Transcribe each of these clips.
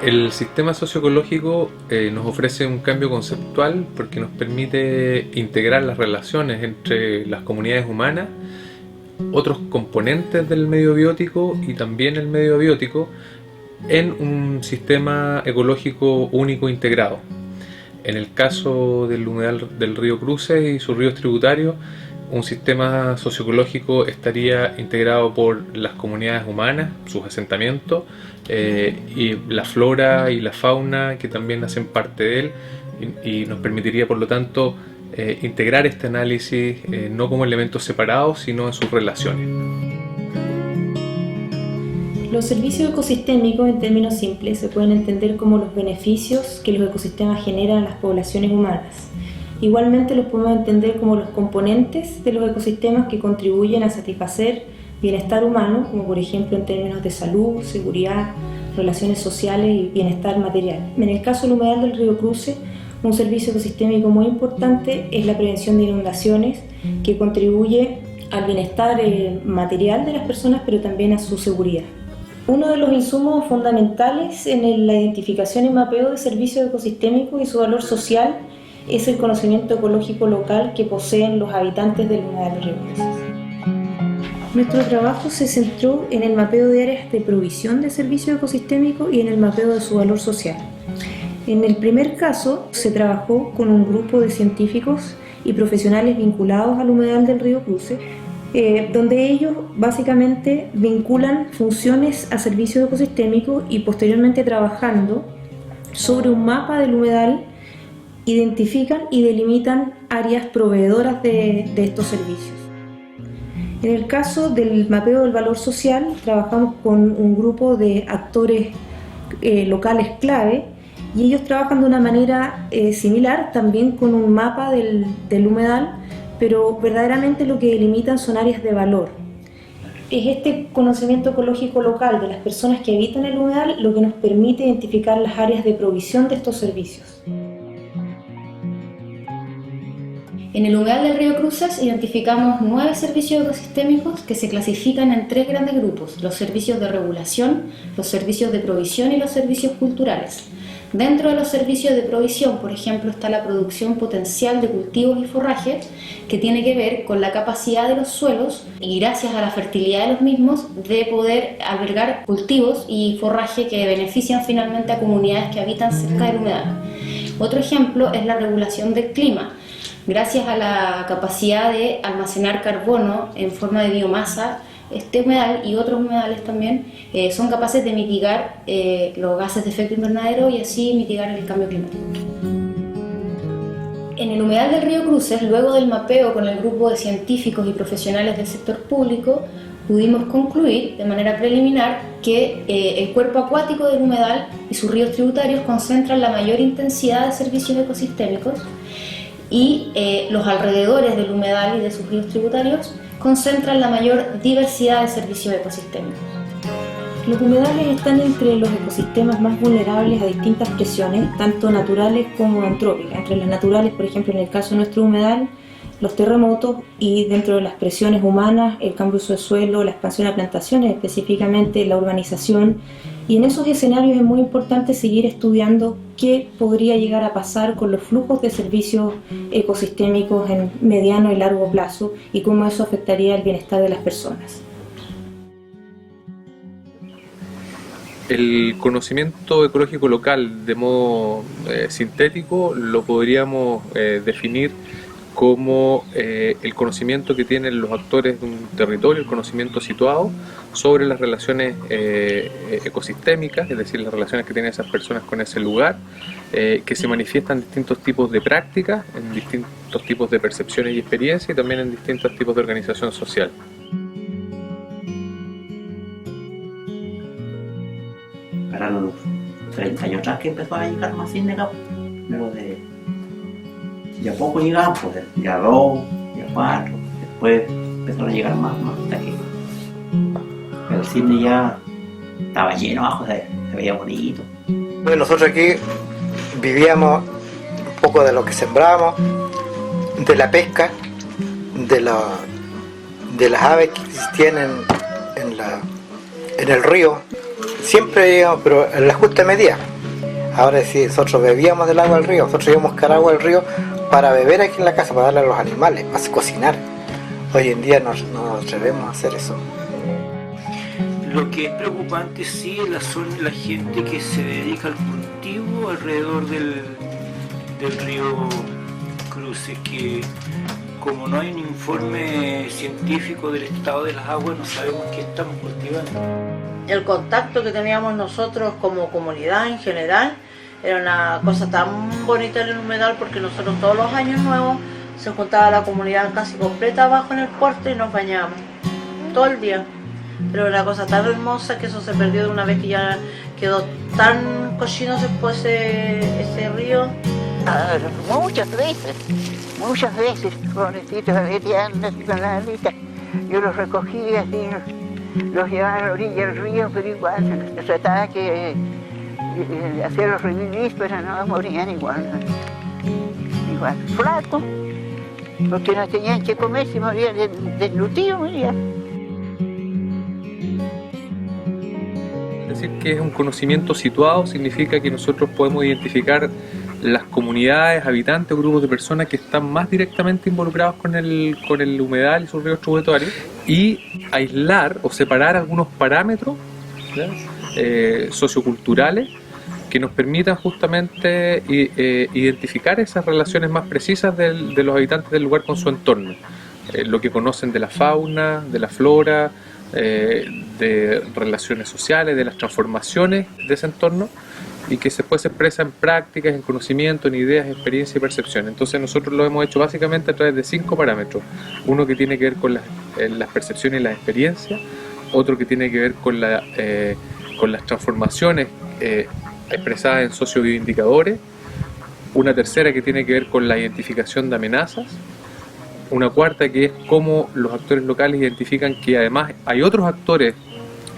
El sistema socioecológico nos ofrece un cambio conceptual porque nos permite integrar las relaciones entre las comunidades humanas, otros componentes del medio biótico y también el medio abiótico en un sistema ecológico único integrado. En el caso del humedal del río Cruces y sus ríos tributarios, un sistema socioecológico estaría integrado por las comunidades humanas, sus asentamientos, y la flora y la fauna que también hacen parte de él, y nos permitiría por lo tanto integrar este análisis no como elementos separados, sino en sus relaciones. Los servicios ecosistémicos, en términos simples, se pueden entender como los beneficios que los ecosistemas generan a las poblaciones humanas. Igualmente los podemos entender como los componentes de los ecosistemas que contribuyen a satisfacer bienestar humano, como por ejemplo en términos de salud, seguridad, relaciones sociales y bienestar material. En el caso del humedal del río Cruces, un servicio ecosistémico muy importante es la prevención de inundaciones, que contribuye al bienestar material de las personas, pero también a su seguridad. Uno de los insumos fundamentales en la identificación y mapeo de servicios ecosistémicos y su valor social es el conocimiento ecológico local que poseen los habitantes del humedal del río Cruces. Nuestro trabajo se centró en el mapeo de áreas de provisión de servicios ecosistémicos y en el mapeo de su valor social. En el primer caso, se trabajó con un grupo de científicos y profesionales vinculados al humedal del río Cruces, donde ellos básicamente vinculan funciones a servicios ecosistémicos y posteriormente trabajando sobre un mapa del humedal identifican y delimitan áreas proveedoras de estos servicios. En el caso del mapeo del valor social, trabajamos con un grupo de actores locales clave y ellos trabajan de una manera similar, también con un mapa del humedal, pero verdaderamente lo que delimitan son áreas de valor. Es este conocimiento ecológico local de las personas que habitan el humedal lo que nos permite identificar las áreas de provisión de estos servicios. En el humedal del río Cruces identificamos 9 servicios ecosistémicos que se clasifican en 3 grandes grupos: los servicios de regulación, los servicios de provisión y los servicios culturales. Dentro de los servicios de provisión, por ejemplo, está la producción potencial de cultivos y forrajes, que tiene que ver con la capacidad de los suelos y gracias a la fertilidad de los mismos de poder albergar cultivos y forraje que benefician finalmente a comunidades que habitan cerca del humedal. Otro ejemplo es la regulación del clima. Gracias a la capacidad de almacenar carbono en forma de biomasa, este humedal y otros humedales también son capaces de mitigar los gases de efecto invernadero y así mitigar el cambio climático. En el humedal del río Cruces, luego del mapeo con el grupo de científicos y profesionales del sector público, pudimos concluir de manera preliminar que el cuerpo acuático del humedal y sus ríos tributarios concentran la mayor intensidad de servicios ecosistémicos y los alrededores del humedal y de sus ríos tributarios concentran la mayor diversidad de servicios ecosistémicos. Los humedales están entre los ecosistemas más vulnerables a distintas presiones, tanto naturales como antrópicas. Entre las naturales, por ejemplo, en el caso de nuestro humedal, los terremotos, y dentro de las presiones humanas, el cambio de uso de suelo, la expansión de plantaciones, específicamente la urbanización. Y en esos escenarios es muy importante seguir estudiando qué podría llegar a pasar con los flujos de servicios ecosistémicos en mediano y largo plazo y cómo eso afectaría el bienestar de las personas. El conocimiento ecológico local de modo sintético lo podríamos definir como el conocimiento que tienen los actores de un territorio, el conocimiento situado sobre las relaciones ecosistémicas, es decir, las relaciones que tienen esas personas con ese lugar, que se manifiestan en distintos tipos de prácticas, en distintos tipos de percepciones y experiencias, y también en distintos tipos de organización social. Para los 30 años atrás que empezó a llegar más cine acá, luego de ya poco llegaban, pues ya 2, ya 4, después empezaron a llegar más hasta que el cine ya estaba lleno abajo, se veía bonito. Bueno, nosotros aquí vivíamos un poco de lo que sembrábamos, de la pesca, de las aves que existían en el río. siempre íbamos, pero en la justa medida. Ahora sí, nosotros bebíamos del agua del río, nosotros íbamos a buscar agua del río para beber aquí en la casa, para darle a los animales, para cocinar. Hoy en día no atrevemos a hacer eso. Lo que es preocupante sí es la gente que se dedica al cultivo alrededor del río Cruces, que como no hay un informe científico del estado de las aguas, no sabemos qué estamos cultivando. El contacto que teníamos nosotros como comunidad en general era una cosa tan bonita en el humedal, porque nosotros todos los años nuevos se juntaba la comunidad casi completa abajo en el puerto y nos bañábamos todo el día. Pero era una cosa tan hermosa que eso se perdió de una vez que ya quedó tan cochino después ese río. Muchas veces, pobrecitos, con la alita, yo los recogía así, los llevaba a la orilla del río, pero igual trataba de hacerlos revivir, pero no morían igual flacos, porque no tenían que comer, se morían desnutridos, morían. Decir que es un conocimiento situado significa que nosotros podemos identificar las comunidades, habitantes o grupos de personas que están más directamente involucrados con el humedal y sus ríos tributarios, y aislar o separar algunos parámetros socioculturales que nos permitan justamente identificar esas relaciones más precisas de los habitantes del lugar con su entorno, lo que conocen de la fauna, de la flora, de relaciones sociales, de las transformaciones de ese entorno, y que después se expresa en prácticas, en conocimiento, en ideas, experiencia y percepción. Entonces nosotros lo hemos hecho básicamente a través de 5 parámetros. Uno que tiene que ver con las percepciones y las experiencias, otro que tiene que ver con las transformaciones expresadas en sociobioindicadores, una tercera que tiene que ver con la identificación de amenazas, una cuarta que es cómo los actores locales identifican que además hay otros actores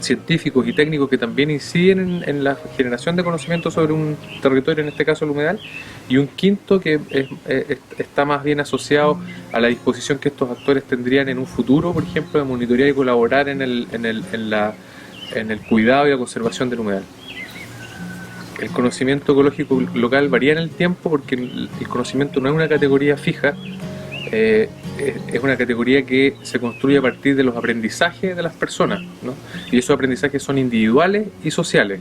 científicos y técnicos que también inciden en la generación de conocimiento sobre un territorio, en este caso el humedal, y un quinto que está más bien asociado a la disposición que estos actores tendrían en un futuro, por ejemplo, de monitorear y colaborar en el cuidado y la conservación del humedal. El conocimiento ecológico local varía en el tiempo, porque el conocimiento no es una categoría fija, es una categoría que se construye a partir de los aprendizajes de las personas, ¿no? Y esos aprendizajes son individuales y sociales.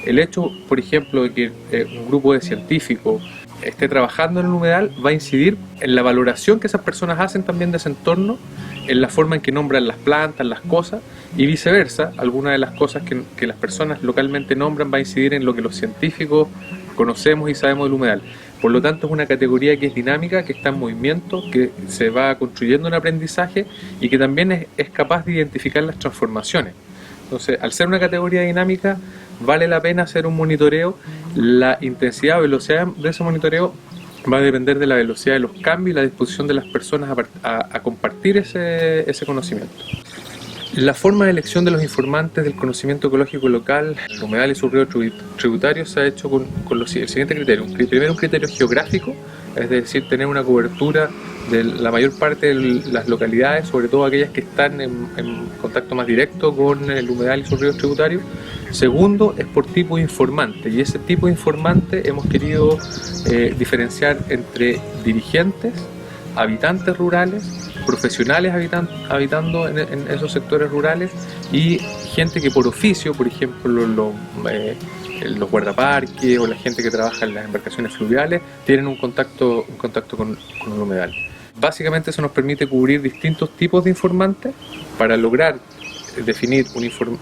El hecho, por ejemplo, de que un grupo de científicos esté trabajando en el humedal va a incidir en la valoración que esas personas hacen también de ese entorno, en la forma en que nombran las plantas, las cosas, y viceversa. Algunas de las cosas que las personas localmente nombran va a incidir en lo que los científicos conocemos y sabemos del humedal. Por lo tanto, es una categoría que es dinámica, que está en movimiento, que se va construyendo un aprendizaje y que también es capaz de identificar las transformaciones. Entonces, al ser una categoría dinámica, vale la pena hacer un monitoreo. La intensidad o velocidad de ese monitoreo va a depender de la velocidad de los cambios y la disposición de las personas a compartir ese conocimiento. La forma de elección de los informantes del conocimiento ecológico local, el humedal y sus ríos tributarios, se ha hecho con el siguiente criterio. Primero, un criterio geográfico, es decir, tener una cobertura de la mayor parte de las localidades, sobre todo aquellas que están en contacto más directo con el humedal y sus ríos tributarios. Segundo, es por tipo de informante, y ese tipo de informante hemos querido diferenciar entre dirigentes, habitantes rurales, profesionales habitando en esos sectores rurales, y gente que por oficio, por ejemplo los guardaparques o la gente que trabaja en las embarcaciones fluviales, tienen un contacto con el humedal. Básicamente eso nos permite cubrir distintos tipos de informantes. Para lograr definir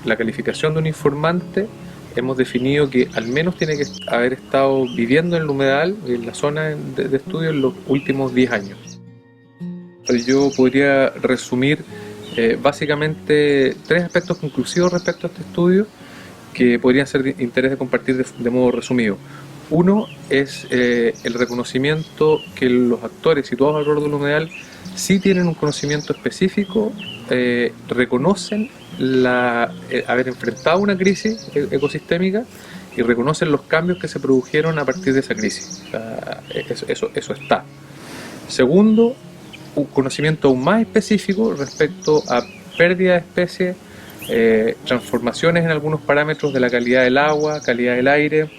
la calificación de un informante, hemos definido que al menos tiene que haber estado viviendo en el humedal, en la zona de estudio, en los últimos 10 años. Yo podría resumir básicamente 3 aspectos conclusivos respecto a este estudio que podrían ser de interés de compartir de modo resumido. Uno es el reconocimiento que los actores situados alrededor del humedal sí tienen un conocimiento específico, reconocen haber enfrentado una crisis ecosistémica y reconocen los cambios que se produjeron a partir de esa crisis. O sea, eso está. Segundo, un conocimiento aún más específico respecto a pérdida de especies transformaciones en algunos parámetros de la calidad del agua, calidad del aire,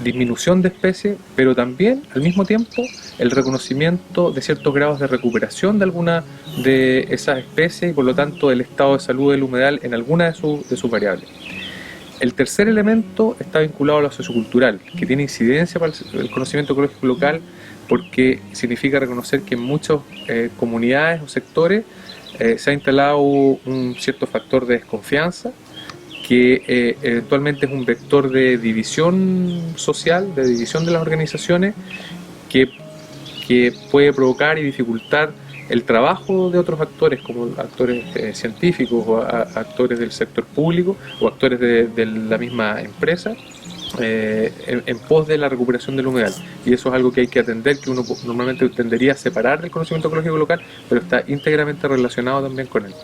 disminución de especies, pero también al mismo tiempo el reconocimiento de ciertos grados de recuperación de alguna de esas especies y por lo tanto el estado de salud del humedal en alguna de sus variables. El tercer elemento está vinculado a lo sociocultural, que tiene incidencia para el conocimiento ecológico local porque significa reconocer que en muchas comunidades o sectores se ha instalado un cierto factor de desconfianza que eventualmente es un vector de división social, de división de las organizaciones, que puede provocar y dificultar el trabajo de otros actores, como actores científicos o actores del sector público o actores de la misma empresa, en pos de la recuperación del humedal. Y eso es algo que hay que atender, que uno normalmente tendería a separar del conocimiento ecológico local, pero está íntegramente relacionado también con él.